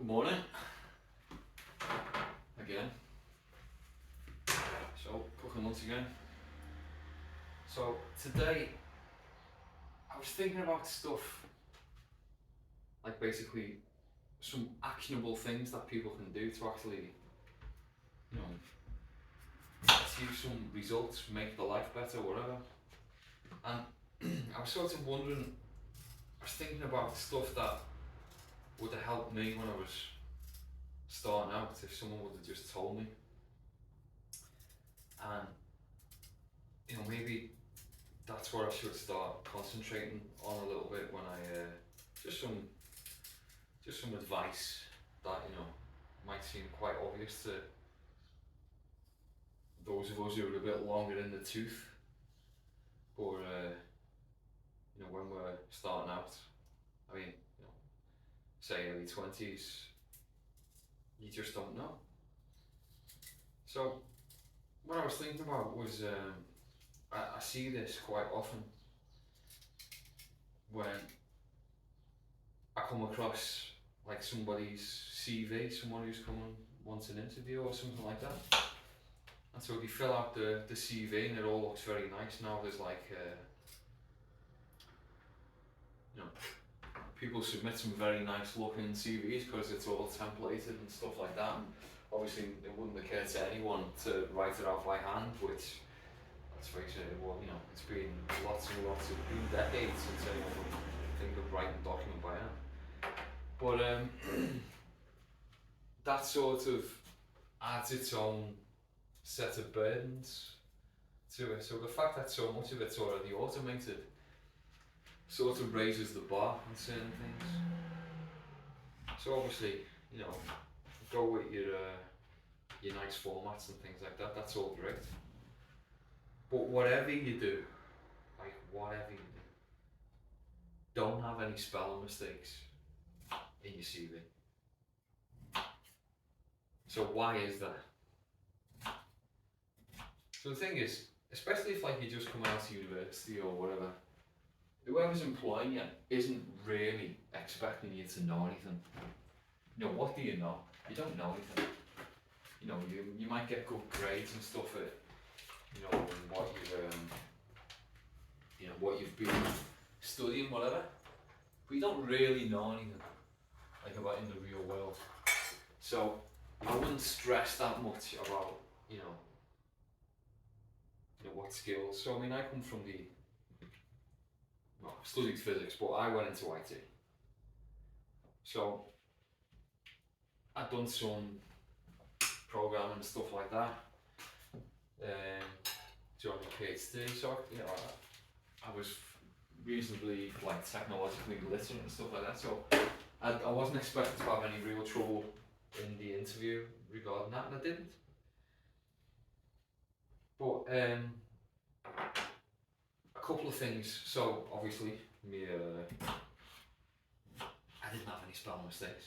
Good morning. Again. So, cooking once again. So, today I was thinking about stuff like basically some actionable things that people can do to actually, you know, achieve some results, make their life better, whatever. And I was sort of wondering, I was thinking about stuff that would have helped me when I was starting out if someone would have just told me. And maybe that's where I should start concentrating on a little bit when I just some advice that might seem quite obvious to those of us who are a bit longer in the tooth, or when we're starting out. I mean, say early 20s, you just don't know. So what I was thinking about was I see this quite often when I come across like somebody's CV, someone who's coming wants an interview or something like that. And so they fill out the CV and it all looks very nice. Now there's like, people submit some very nice looking CVs because it's all templated and stuff like that. And obviously it wouldn't occur to anyone to write it out by hand, which, let's face it, it's been lots and lots of decades since anyone would think of writing a document by hand. But that sort of adds its own set of burdens to it. So the fact that so much of it's already automated sort of raises the bar on certain things. So obviously, go with your nice formats and things like that. That's all great. But whatever you do, don't have any spelling mistakes in your CV. So why is that? So the thing is, especially if you just come out of university or whatever, whoever's employing you isn't really expecting you to know anything. What do you know? You don't know anything. You might get good grades and stuff at what you've been studying, whatever. But you don't really know anything about in the real world. So I wouldn't stress that much about what skills. So I mean, I come from I studied physics, but I went into IT. So I'd done some programming and stuff like that during my PhD. So I was reasonably technologically literate and stuff like that. So I wasn't expecting to have any real trouble in the interview regarding that, and I didn't. But a couple of things. So obviously, I didn't have any spelling mistakes.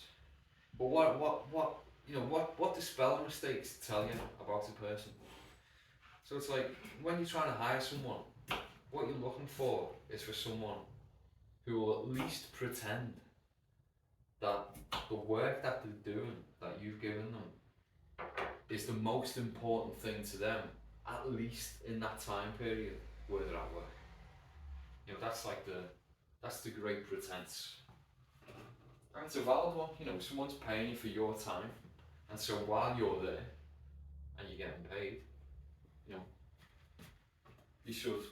But what do spelling mistakes tell you about a person? So it's like when you're trying to hire someone, what you're looking for is for someone who will at least pretend that the work that they're doing, that you've given them, is the most important thing to them, at least in that time period where they're at work. That's the great pretense. And it's a valid one. Someone's paying you for your time, and so while you're there and you're getting paid, you should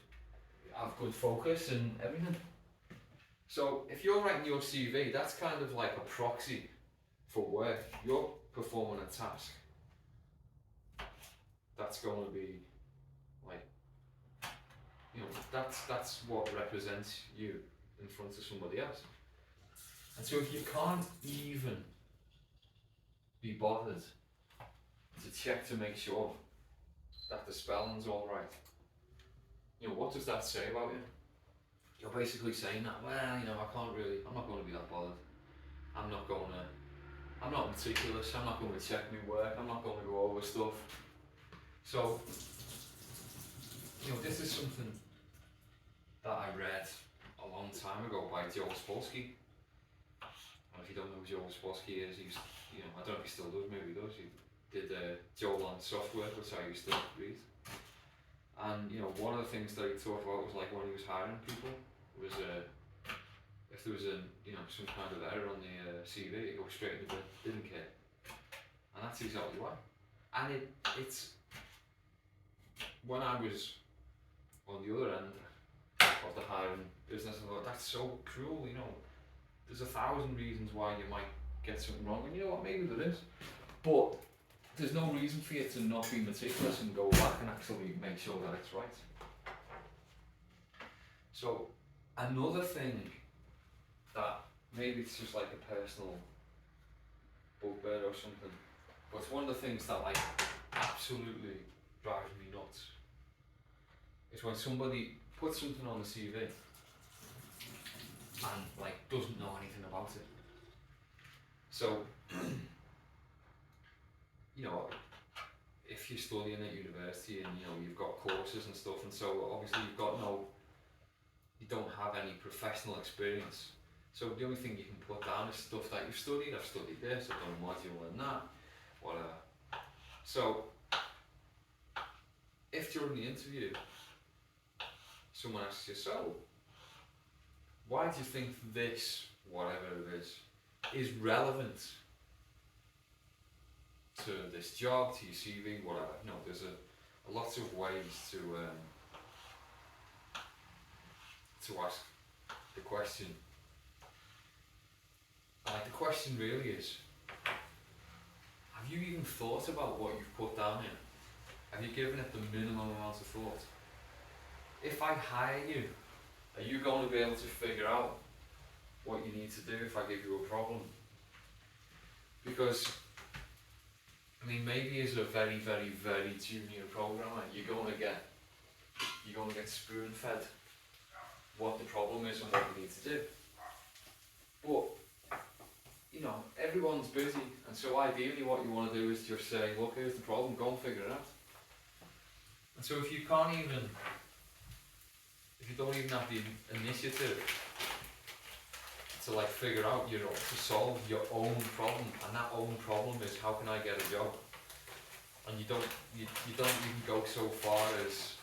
have good focus and everything. So if you're writing your CV, that's kind of like a proxy for work. You're performing a task that's going to be that's what represents you in front of somebody else. And so if you can't even be bothered to check to make sure that the spelling's all right, what does that say about you? You're basically saying that, I'm not going to be that bothered. I'm not meticulous, I'm not going to check my work, I'm not going to go over stuff. So, this is something that I read a long time ago by Joe Spolsky. And if you don't know who Joel Spassky is, he's, I don't know if he still does, maybe he does. He did Joel on Software, which I used to read. And one of the things that he talked about was like when he was hiring people was if there was some kind of error on the CV, he'd go straight into the bin, didn't care. And that's exactly why. And it's when I was on the other end of the hiring business, I thought that's so cruel. There's 1,000 reasons why you might get something wrong, and you know what, maybe there is, but there's no reason for you to not be meticulous and go back and actually make sure that it's right. So another thing that maybe it's just like a personal bugbear or something, but it's one of the things that like absolutely drives me nuts is when somebody puts something on the CV and like doesn't know anything about it. So if you're studying at university and you've got courses and stuff, and so obviously you don't have any professional experience. So the only thing you can put down is stuff that you've studied. I've studied this, I've done a module and that, whatever. So if during the interview someone asks you, so why do you think this, whatever it is relevant to this job, to your CV, whatever? There's a lots of ways to ask the question. Like the question really is, have you even thought about what you've put down here? Have you given it the minimum amount of thought? If I hire you, are you going to be able to figure out what you need to do if I give you a problem? Because maybe as a very, very, very junior programmer, you're going to get spoon-fed what the problem is and what you need to do. But everyone's busy, and so ideally what you want to do is just say, look, here's the problem, go and figure it out. And so if you don't even have the initiative to like figure out to solve your own problem, and that own problem is how can I get a job, and you don't even go so far as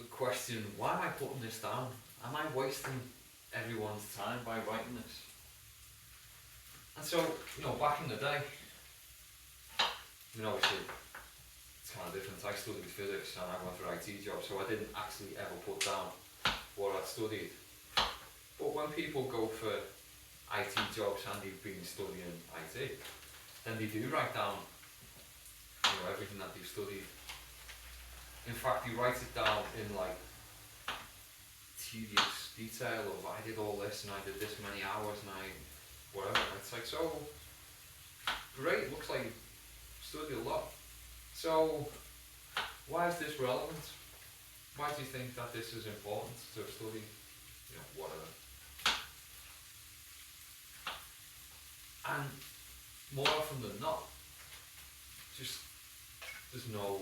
question, why am I putting this down? Am I wasting everyone's time by writing this? And so back in the day, obviously it's kind of different. I studied physics and I went for IT jobs, so I didn't actually ever put down what I'd studied. But when people go for IT jobs and they've been studying IT, then they do write down everything that they've studied. In fact, they write it down in like tedious detail of I did all this and I did this many hours and I whatever. It's like, so great, looks like you studied a lot. So why is this relevant? Why do you think that this is important to study? Whatever. And more often than not, just there's no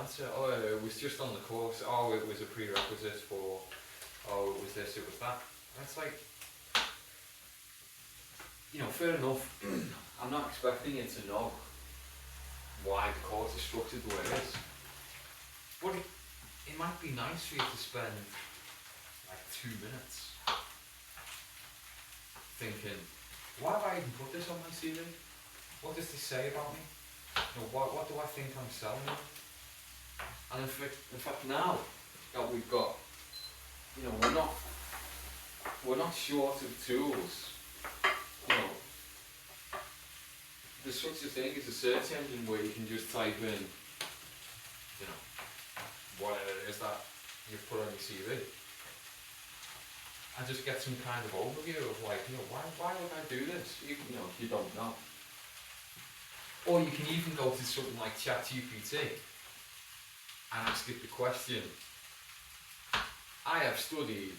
answer. Oh, it was just on the course. Oh, it was a prerequisite for. Oh, it was this, it was that. And it's like, fair enough. I'm not expecting you to know why the course is structured the way it is. But it might be nice for you to spend like 2 minutes thinking, why have I even put this on my CV? What does this say about me? What do I think I'm selling? And in fact now that we've got, we're not short of tools. There's such a thing as a search engine where you can just type in, whatever it is that you've put on your CV, and just get some kind of overview of like, why would I do this? If you don't know. Or you can even go to something like ChatGPT and ask it the question, I have studied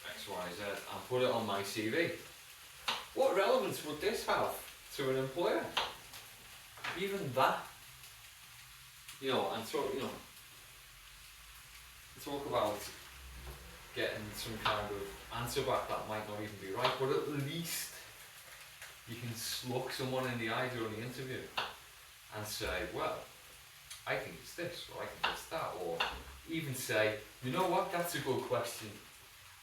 X, Y, Z and put it on my CV. What relevance would this have to an employer? Even that, and so, talk about getting some kind of answer back that might not even be right, but at least you can look someone in the eye during the interview and say, well, I think it's this, or I think it's that, or even say, you know what, that's a good question.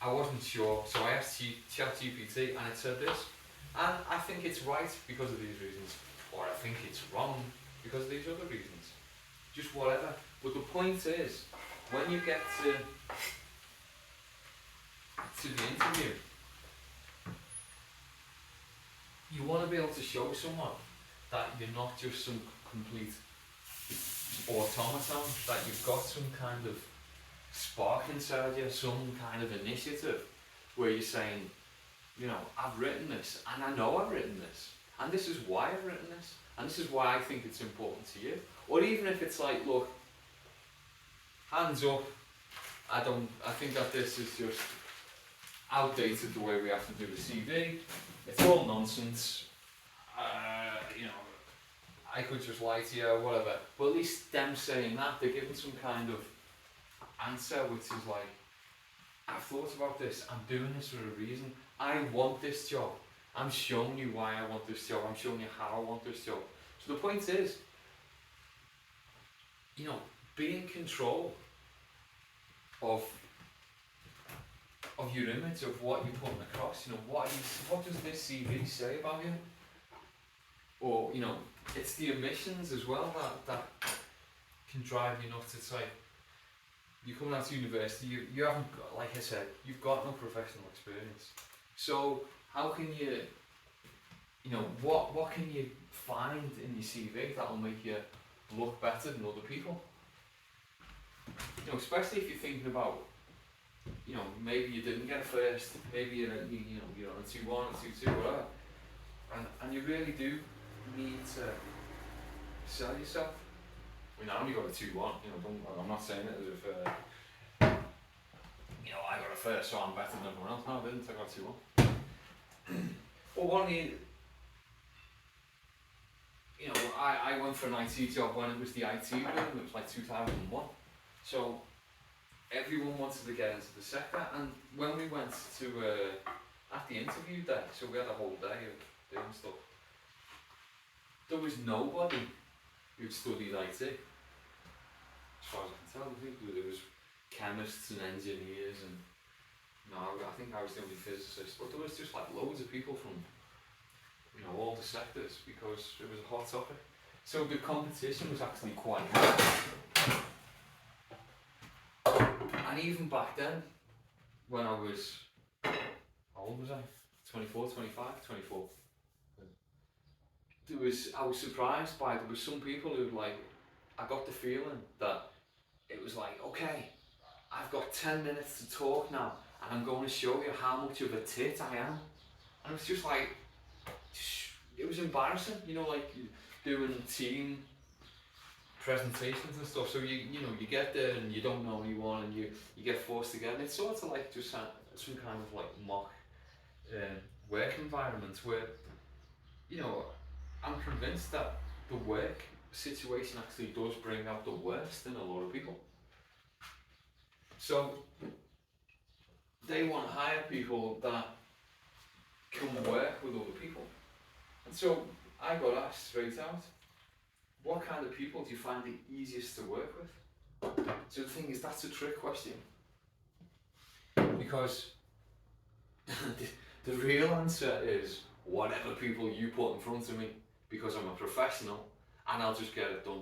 I wasn't sure, so I asked ChatGPT and it said this, and I think it's right because of these reasons, or I think it's wrong because of these other reasons. Just whatever. But the point is, when you get to the interview, you want to be able to show someone that you're not just some complete automaton, that you've got some kind of spark inside you, some kind of initiative where you're saying, you know, I've written this and I know I've written this and this is why I've written this and this is why I think it's important to you. Or even if it's like, look, hands up, I think that this is just outdated the way we have to do the CV. It's all nonsense. You know, I could just lie to you or whatever. But at least them saying that, they're giving some kind of answer which is like, I've thought about this, I'm doing this for a reason. I want this job. I'm showing you why I want this job. I'm showing you how I want this job. So the point is, you know, be in control of your image, of what you're putting across. You know, what does this CV say about you? Or, you know, it's the omissions as well that can drive you nuts. It's like, you're coming out of university, you haven't got, like I said, you've got no professional experience. So how can you know, what can you find in your CV that'll make you look better than other people? You know, especially if you're thinking about, you know, maybe you didn't get a first, maybe you're on a 2-1 or 2-2, whatever, and you really do need to sell yourself. I mean, I only got a 2-1, you know, I'm not saying it as if, you know, I got a first, so I'm better than everyone else. No, I didn't, I got 2-1. Well, one of the, you know, I went for an IT job when it was the IT boom, it was like 2001. So everyone wanted to get into the sector, and when we went to, at the interview day, so we had a whole day of doing stuff, there was nobody who'd studied IT. As far as I can tell, there was chemists and engineers, and I think I was the only physicist, but there was just like loads of people from, you know, all the sectors, because it was a hot topic. So the competition was actually quite high. And even back then, when I was, how old was I? 24, 25, 24. I was surprised by, there was some people who, like, I got the feeling that it was like, okay, I've got 10 minutes to talk now, and I'm going to show you how much of a tit I am. And it was just like, it was embarrassing, you know, like doing team presentations and stuff. So you get there and you don't know anyone, and you get forced together. It's sort of like just some kind of like mock work environment where, you know, I'm convinced that the work situation actually does bring out the worst in a lot of people. So they want to hire people that can work with other people. And so I got asked straight out, what kind of people do you find the easiest to work with? So the thing is, that's a trick question. Because the real answer is whatever people you put in front of me, because I'm a professional and I'll just get it done.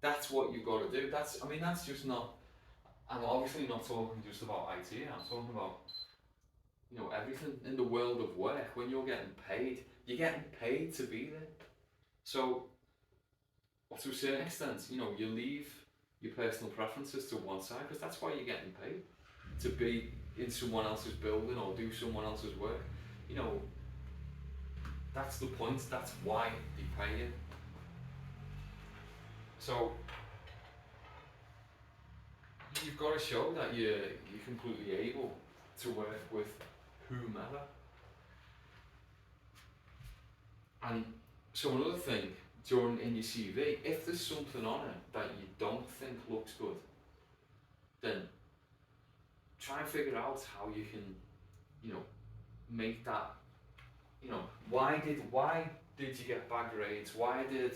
That's what you've got to do. That's just not, I'm obviously not talking just about IT, I'm talking about, you know, everything in the world of work. When you're getting paid, you're getting paid to be there. So, to a certain extent, you know, you leave your personal preferences to one side, because that's why you're getting paid, to be in someone else's building or do someone else's work. You know, that's the point, that's why they pay you. So you've got to show that you're completely able to work with whomever. And so another thing, in your CV, if there's something on it that you don't think looks good, then try and figure out how you can, you know, make that, you know, why did you get bad grades? Why did,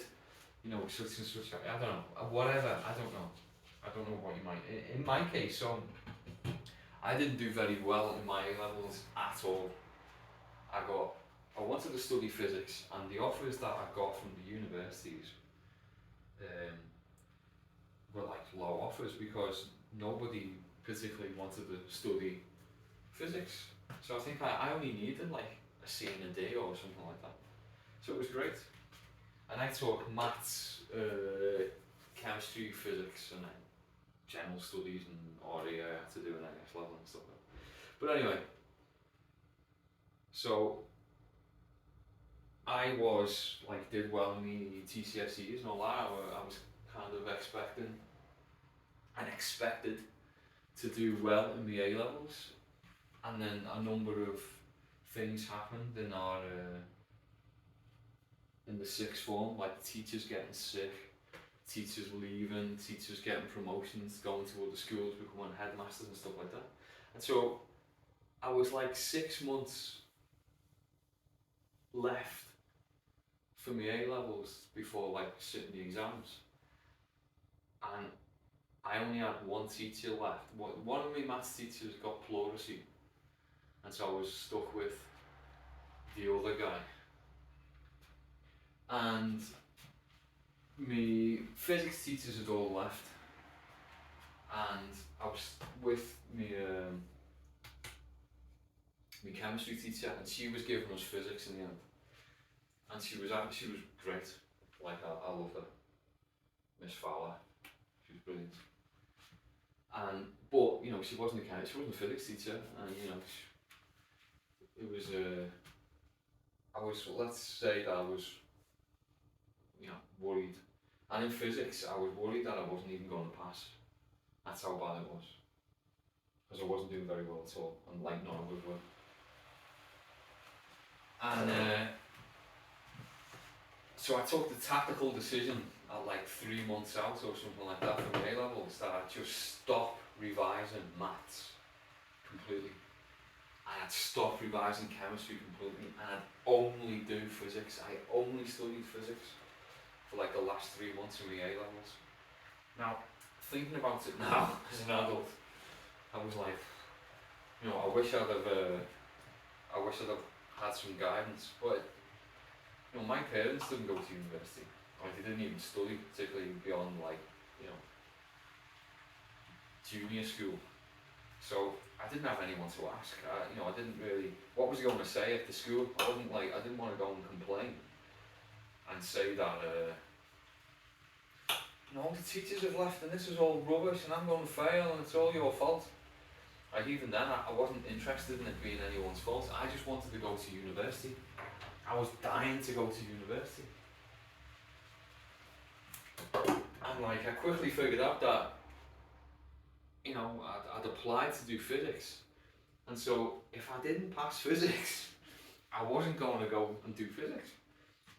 you know, such and such, I don't know, whatever, I don't know. I don't know what you might, in my case, so I didn't do very well in my A levels at all. I wanted to study physics, and the offers that I got from the universities um, were like low offers because nobody particularly wanted to study physics. So I think I only needed like a C in a day or something like that. So it was great. And I taught maths, chemistry, physics, and then general studies and RE I had to do an NS level and stuff like that. But anyway, so I was like did well in the GCSEs and all that. I was kind of expecting and expected to do well in the A levels, and then a number of things happened in our in the sixth form, like teachers getting sick, teachers leaving, teachers getting promotions, going to other schools, becoming headmasters and stuff like that. And so I was like 6 months left for my A levels before like sitting the exams, and I only had one teacher left. One of my maths teachers got pleurisy, and so I was stuck with the other guy. And my physics teachers had all left, and I was with me my chemistry teacher, and she was giving us physics in the end, and she was great. Like I loved her, Miss Fowler. She was brilliant. And but you know she wasn't a physics teacher, and you know it was I was, let's say that I was, you know, worried. And in physics, I was worried that I wasn't even going to pass. That's how bad it was. Because I wasn't doing very well at all, and like none of us were. And so I took the tactical decision at like 3 months out or something like that from A levels that I'd just stop revising maths completely. And I'd stop revising chemistry completely, and I'd only do physics. I only studied physics for like the last 3 months of my A levels. Now, thinking about it now as an adult, I was like, you know, I wish I'd have had some guidance. But you know, my parents didn't go to university. Like they didn't even study, particularly beyond like, you know, junior school. So I didn't have anyone to ask. You know, I didn't really. What was I going to say at the school? I didn't want to go and complain and say that, you know, the teachers have left and this is all rubbish and I'm going to fail and it's all your fault. Like even then, I wasn't interested in it being anyone's fault. I just wanted to go to university. I was dying to go to university. And like I quickly figured out that, you know, I'd applied to do physics. And so if I didn't pass physics, I wasn't going to go and do physics.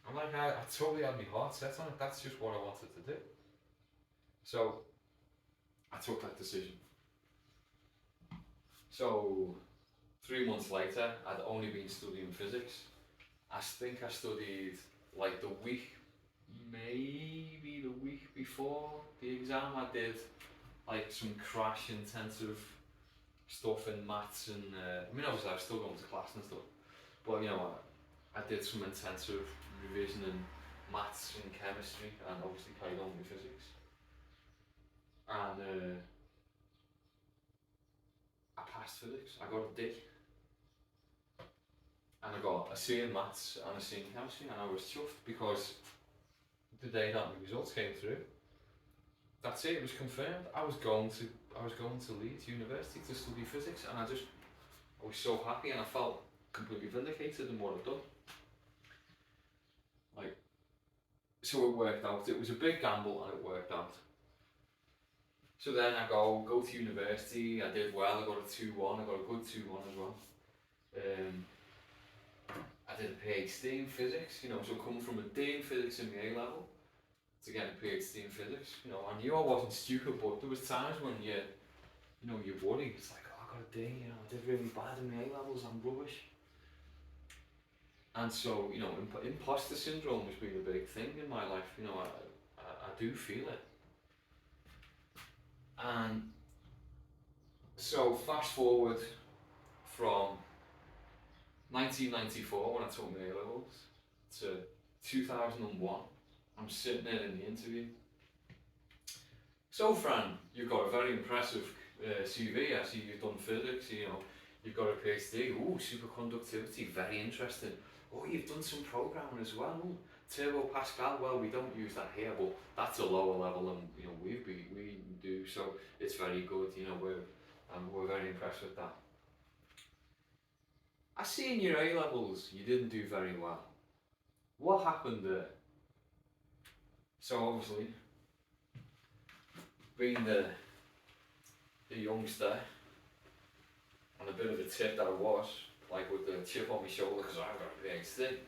I'm like, I totally had my heart set on it. That's just what I wanted to do. So I took that decision. So 3 months later, I'd only been studying physics. I think I studied like the week, maybe the week before the exam, I did like some crash intensive stuff in maths and I mean obviously I was still going to class and stuff, but you know I did some intensive revision in maths and chemistry and obviously carried on with physics. And I passed physics, I got a D. And I got a C in maths and a C in chemistry, and I was chuffed because the day that the results came through, that's it was confirmed. I was going to Leeds University to study physics, and I was so happy, and I felt completely vindicated in what I'd done. Like, so it worked out. It was a big gamble, and it worked out. So then I go to university. I did well. I got a 2-1. I got a good 2-1 as well. I did a PhD in physics, you know, so coming from a D in physics in the A level to get a PhD in physics, you know, I knew I wasn't stupid, but there was times when you worry, it's like, oh I got a D, you know, I did really bad in my A levels, I'm rubbish. And so, you know, imposter syndrome has been a big thing in my life, you know, I do feel it. And so, fast forward from 1994 when I took my A levels to 2001, I'm sitting there in the interview. So Fran, you've got a very impressive CV. I see you've done physics, you know, you've got a PhD. Ooh, superconductivity, very interesting. Oh, you've done some programming as well. Ooh, Turbo Pascal. Well, we don't use that here, but that's a lower level than you know we do. So it's very good. You know, we're very impressed with that. I see in your A levels you didn't do very well. What happened there? So obviously, being the youngster and a bit of a tip that I was, like with the chip on my shoulder because I've got a PhD,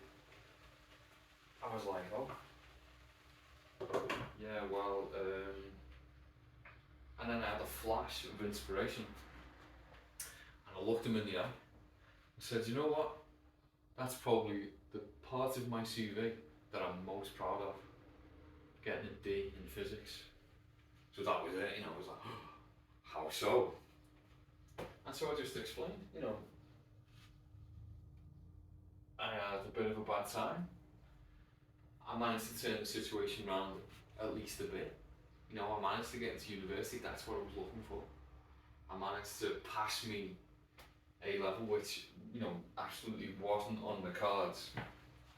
I was like, oh, yeah, well, and then I had a flash of inspiration and I looked him in the eye and said, you know what, that's probably the part of my CV that I'm most proud of, getting a D in physics. So that was it, you know, I was like, oh, how so? And so I just explained, you know, I had a bit of a bad time. I managed to turn the situation around at least a bit. You know, I managed to get into university, that's what I was looking for. I managed to pass me A level, which, you know, absolutely wasn't on the cards.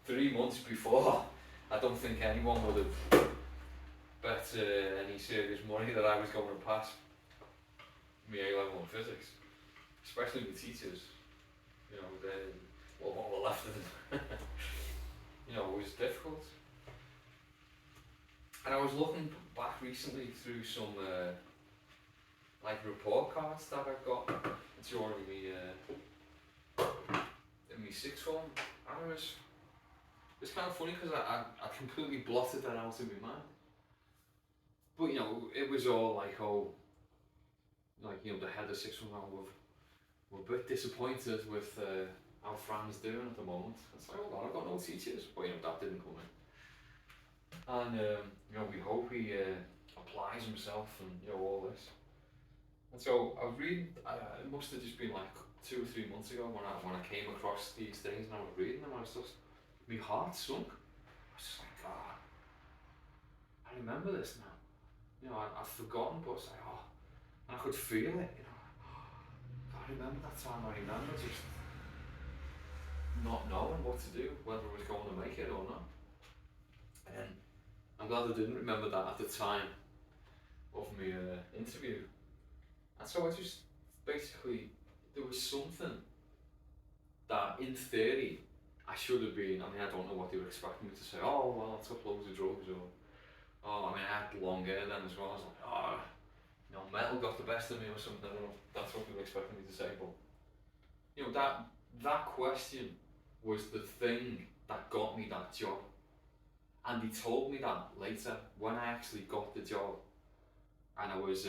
3 months before, I don't think anyone would have bet any serious money that I was going to pass me A level in physics, especially the teachers. You know, what were left of them. You know, it was difficult. And I was looking back recently through some like report cards that I got during me in my sixth form. And it's kind of funny because I completely blotted that out of my mind. But you know, it was all like, oh, like, you know, the head of sixth form were a bit disappointed with how Fran's doing at the moment. It's like, oh, I've got no teachers. But you know, that didn't come in. And you know, we hope he applies himself and you know all this. And so I was reading. It must have just been like 2 or 3 months ago when I came across these things and I was reading them. I was just, my heart sunk. I was just like, God, I remember this now. You know, I'd forgotten, but it's like, oh, and I could feel it. You know, I remember that time. I remember just not knowing what to do, whether I was going to make it or not. And I'm glad I didn't remember that at the time of my interview. And so I just basically, there was something that in theory I should have been. I mean, I don't know what they were expecting me to say. Oh, well, I took loads of drugs, or oh, I mean, I had long hair then as well. I was like, oh, you know, metal got the best of me or something. I don't know if that's what they were expecting me to say, but you know, that question was the thing that got me that job. And he told me that later when I actually got the job, and I was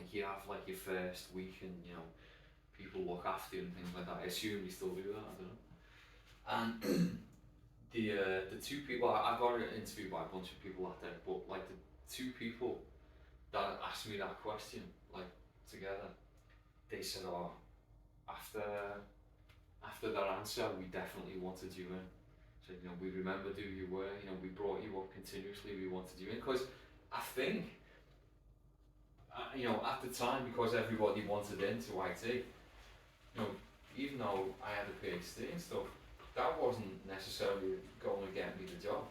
you have like your first week, and you know people look after you and things like that. I assume you still do that. I don't know. And the two people I got interviewed by a bunch of people that day, but like the two people that asked me that question, like together, they said, "Oh, after that answer, we definitely wanted you in." So, you know, we remembered who you were, you know, we brought you up continuously, we wanted you in. Because I think, you know, at the time, because everybody wanted into IT, you know, even though I had a PhD and stuff, that wasn't necessarily going to get me the job.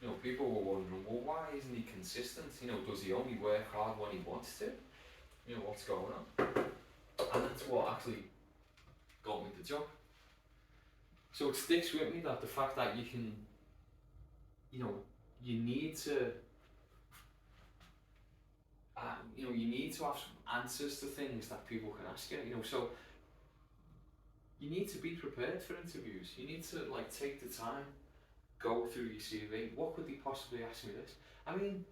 You know, people were wondering, well, why isn't he consistent? You know, does he only work hard when he wants to? You know, what's going on? And that's what actually got me the job. So it sticks with me that the fact that you can, you know, you need to, you know, you need to have some answers to things that people can ask you. You know, so you need to be prepared for interviews. You need to like take the time, go through your CV. What could they possibly ask me this? I mean,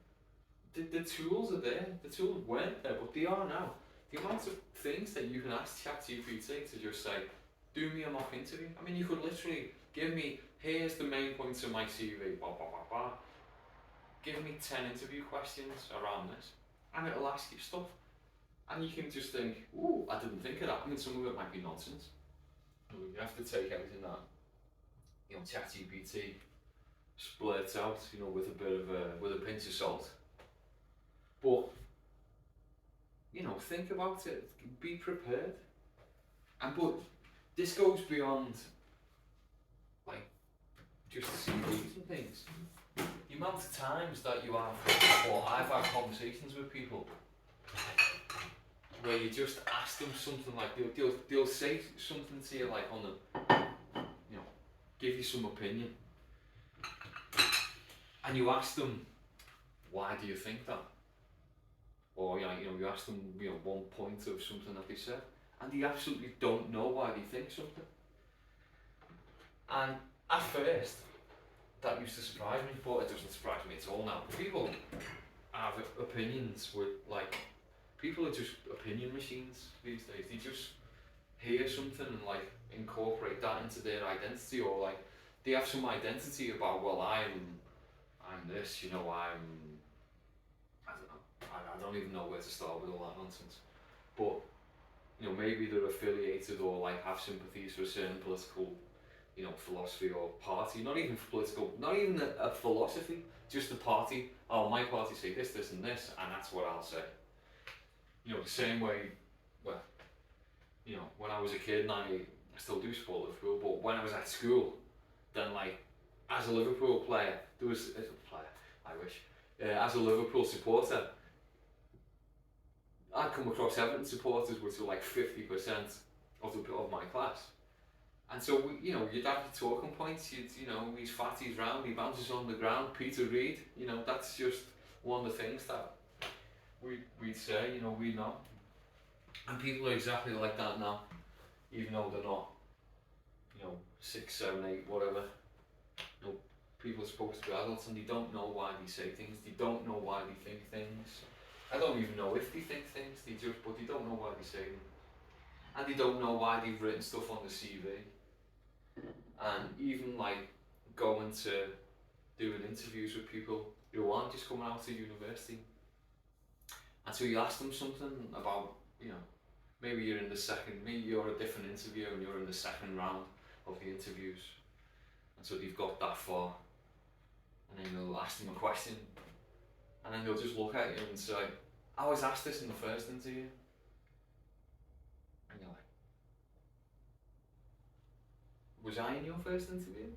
the tools are there. The tools weren't there, but they are now. The amount of things that you can ask ChatGPT to just say, do me a mock interview. I mean, you could literally give me, here's the main points of my CV, blah, blah, blah, blah. Give me 10 interview questions around this, and it'll ask you stuff. And you can just think, ooh, I didn't think of that. I mean, some of it might be nonsense. You have to take everything that, ChatGPT splurts out, with a bit of with a pinch of salt. But, think about it. Be prepared. But this goes beyond, like, just CVs and things. The amount of times that you have, or I've had conversations with people where you just ask them something like, they'll say something to you like on the, give you some opinion, and you ask them, why do you think that? Or you ask them, one point of something that they said, and they absolutely don't know why they think something. And at first, that used to surprise me, but it doesn't surprise me at all now. People have opinions with, like, people are just opinion machines these days. They just hear something and, like, incorporate that into their identity, or, like, they have some identity about, well, I'm this, I don't know, I don't even know where to start with all that nonsense. But, maybe they're affiliated or, like, have sympathies for a certain political, philosophy or party. Not even political, not even a philosophy, just a party. Oh, my party say this, this and this, and that's what I'll say. The same way, well, when I was a kid, and I still do support Liverpool, but when I was at school, then, like, as a Liverpool player, as a Liverpool supporter, I'd come across Everton supporters, which were like 50% of my class. And so, you'd have your talking points, he's fat, he's round, he bounces on the ground, Peter Reid, that's just one of the things that we'd say, we know. And people are exactly like that now, even though they're not, 6, 7, 8, whatever. People are supposed to be adults, and they don't know why they say things, they don't know why they think things. I don't even know if they think things, but they don't know why they say them. And they don't know why they've written stuff on the CV. And even, like, going to doing interviews with people who aren't just coming out of university. And so you ask them something about, maybe you're a different interview and you're in the second round of the interviews. And so they've got that far. And then you'll ask them a question. And then they'll just look at you and say, I was asked this in the first interview. And you're like, was I in your first interview?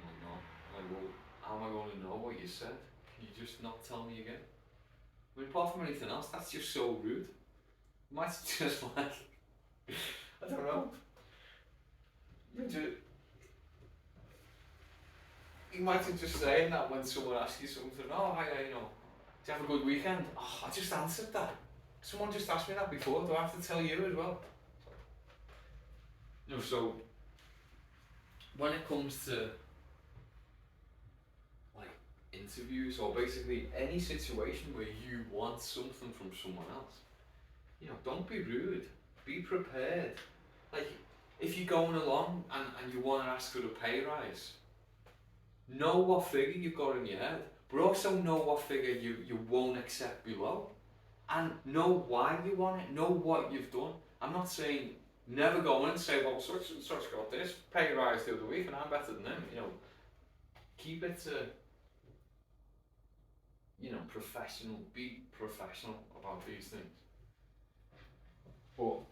Like, no. Like, well, how am I going to know what you said? Can you just not tell me again? I mean, apart from anything else, that's just so rude. You might just, like, I don't know. You might have just saying that when someone asks you something, oh, hi, did you have a good weekend? Oh, I just answered that. Someone just asked me that before, do I have to tell you as well? So when it comes to, like, interviews, or basically any situation where you want something from someone else, don't be rude, be prepared. Like, if you're going along and you want to ask for a pay rise, know what figure you've got in your head, but also know what figure you won't accept below. And know why you want it, know what you've done. I'm not saying never go in and say, well, such and such got this pay rise the other week and I'm better than them. Keep it to, professional, be professional about these things. But,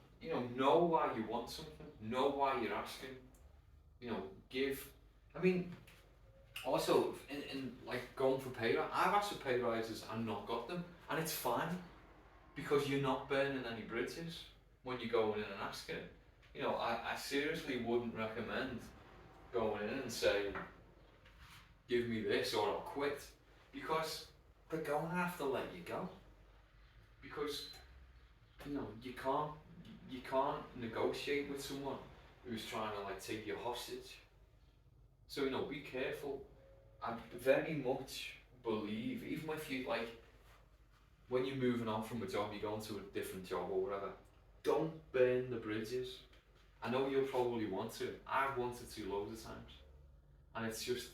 know why you want something, know why you're asking, also, in like going for pay rise, I've asked for pay rises and not got them, and it's fine, because you're not burning any bridges when you go in and asking. I seriously wouldn't recommend going in and saying, give me this or I'll quit, because they're going to have to let you go. Because, you can't negotiate with someone who's trying to, like, take you hostage. So, be careful. I very much believe, even if you, like, when you're moving on from a job, you're going to a different job or whatever, don't burn the bridges. I know you'll probably want to. I've wanted to loads of times. And it's just,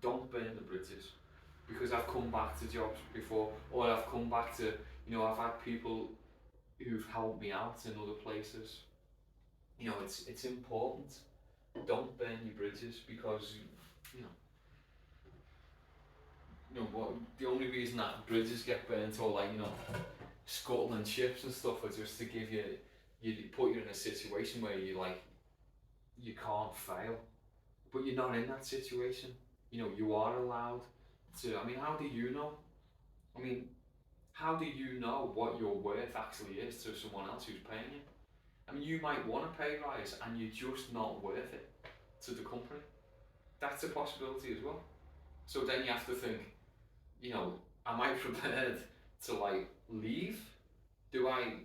don't burn the bridges. Because I've come back to jobs before, or I've come back to, I've had people who've helped me out in other places. It's important. Don't burn your bridges because, you know, what the only reason that bridges get burnt or like scuttling ships and stuff are just to give you put you in a situation where you can't fail, but you're not in that situation. You are allowed to. I mean, how do you know? I mean, how do you know what your worth actually is to someone else who's paying you? I mean, you might want a pay rise and you're just not worth it to the company. That's a possibility as well. So then you have to think, am I prepared to leave? Do I,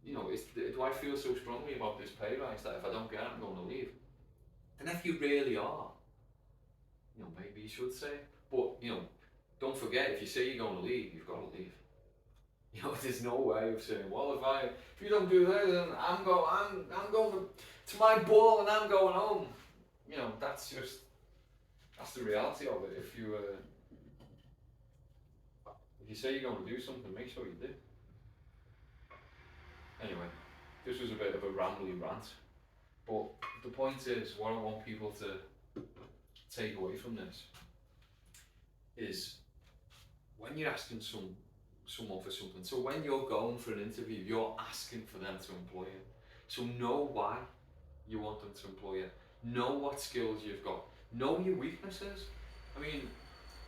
do I feel so strongly about this pay rise that if I don't get it, I'm going to leave? And if you really are, maybe you should say it. But, don't forget, if you say you're going to leave, you've got to leave. There's no way of saying, well, if you don't do that, then I'm going to my ball and I'm going home. That's the reality of it. If you say you're going to do something, make sure you do. Anyway, this was a bit of a rambly rant, but the point is, what I want people to take away from this is when you're asking someone for something, so when you're going for an interview, you're asking for them to employ you. So know why you want them to employ you. Know what skills you've got. Know your weaknesses. I mean,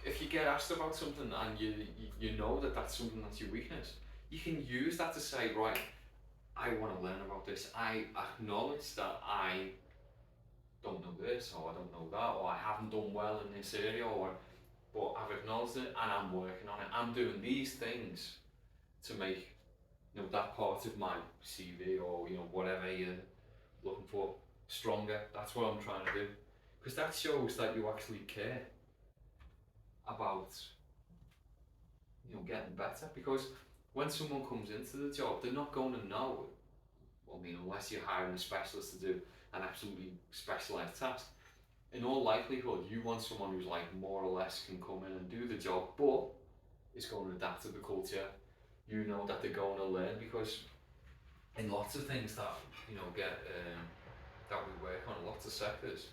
if you get asked about something and you know that that's something that's your weakness, you can use that to say, right, I want to learn about this. I acknowledge that I don't know this, or I don't know that, or I haven't done well in this area, but I've acknowledged it and I'm working on it. I'm doing these things to make that part of my CV or whatever you're looking for stronger. That's what I'm trying to do, because that shows that you actually care about getting better. Because when someone comes into the job, they're not going to know. I mean, unless you're hiring a specialist to do an absolutely specialised task. In all likelihood, you want someone who's more or less can come in and do the job, but is going to adapt to the culture. That they're going to learn, because in lots of things that that we work on, lots of sectors,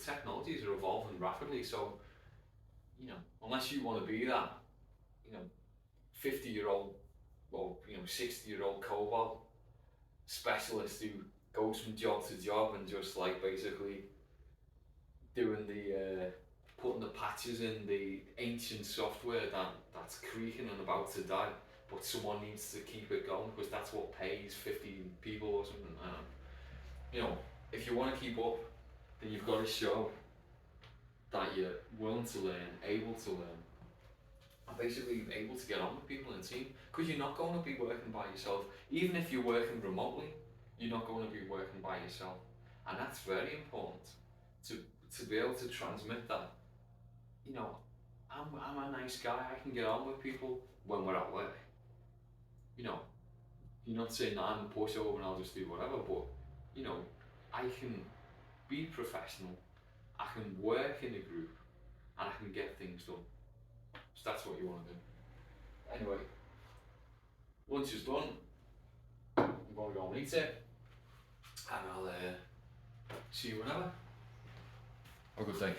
technologies are evolving rapidly. So unless you want to be that 50-year-old or 60-year-old COBOL specialist who goes from job to job and just basically doing putting the patches in the ancient software that's creaking and about to die, but someone needs to keep it going because that's what pays 50 people or something. If you want to keep up, then you've got to show that you're willing to learn, able to learn, and basically able to get on with people in a team, because you're not going to be working by yourself. Even if you're working remotely, you're not going to be working by yourself, and that's very important to be able to transmit that. I'm a nice guy. I can get on with people when we're at work. You're not saying that I'm a pushover and I'll just do whatever, but I can be professional. I can work in a group, and I can get things done. So that's what you want to do. Anyway, lunch is done. I'm going to go and eat it, and I'll see you whenever. Have a good day.